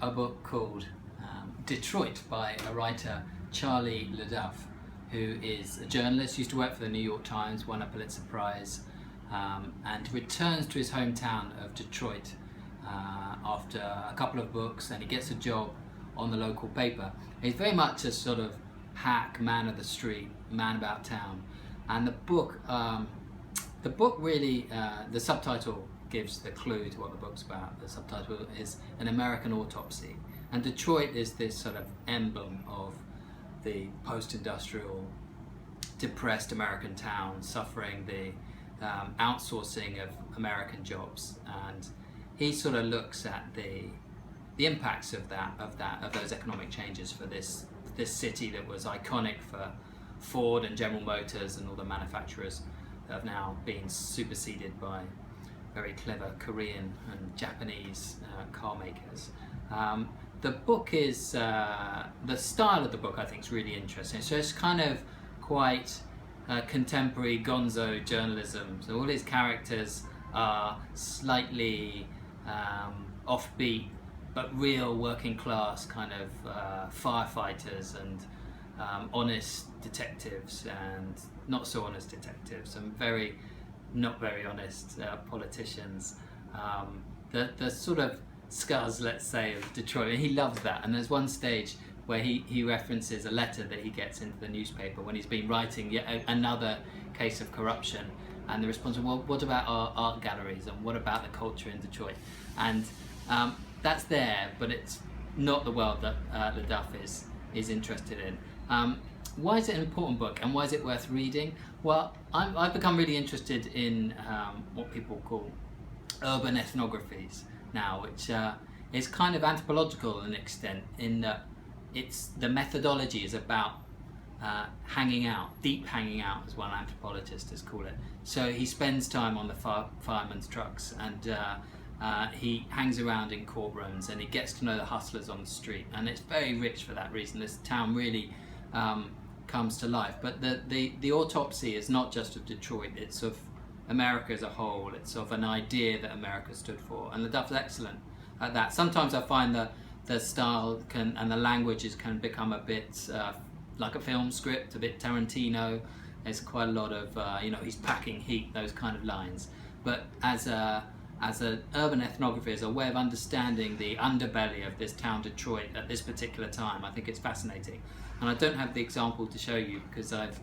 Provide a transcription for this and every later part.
a book called Detroit by a writer, Charlie LaDuff, who is a journalist, used to work for the New York Times, won a Pulitzer Prize, and returns to his hometown of Detroit after a couple of books, and he gets a job on the local paper. He's very much a sort of hack, man of the street, man about town, and the book really, the subtitle gives the clue to what the book's about. The subtitle is An American Autopsy, and Detroit is this sort of emblem of the post-industrial, depressed American town suffering the outsourcing of American jobs, and he sort of looks at the impacts of those economic changes for this city that was iconic for Ford and General Motors and all the manufacturers that have now been superseded by very clever Korean and Japanese car makers. The book is, the style of the book I think is really interesting. So it's kind of quite contemporary gonzo journalism. So all his characters are slightly offbeat, but real working class kind of firefighters and honest detectives and not so honest detectives and not very honest politicians. The sort of scuzz, let's say, of Detroit, and he loves that. And there's one stage where he references a letter that he gets into the newspaper when he's been writing yet another case of corruption, and the response is, well, what about our art galleries and what about the culture in Detroit? And that's there, but it's not the world that LaDuff is interested in. Why is it an important book, and why is it worth reading? Well, I've become really interested in what people call urban ethnographies now, which is kind of anthropological to an extent, in that the methodology is about hanging out, deep hanging out, as one anthropologist has called it. So he spends time on the fireman's trucks, and he hangs around in courtrooms, and he gets to know the hustlers on the street, and it's very rich for that reason. This town really comes to life. But the autopsy is not just of Detroit, it's of America as a whole. It's of an idea that America stood for, and LaDuff's excellent at that. Sometimes I find that the style and the languages can become a bit like a film script, a bit Tarantino. There's quite a lot of he's packing heat, those kind of lines. But as an urban ethnography, as a way of understanding the underbelly of this town Detroit at this particular time, I think it's fascinating. And I don't have the example to show you because I've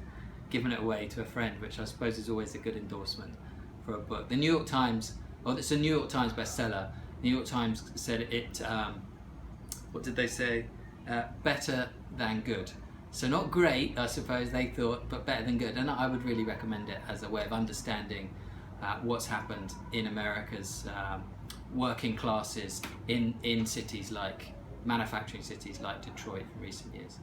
given it away to a friend, which I suppose is always a good endorsement for a book. The New York Times, it's a New York Times bestseller. The New York Times said it, what did they say? Better than good. So not great, I suppose they thought, but better than good. And I would really recommend it as a way of understanding what's happened in America's working classes in cities like, manufacturing cities like Detroit in recent years.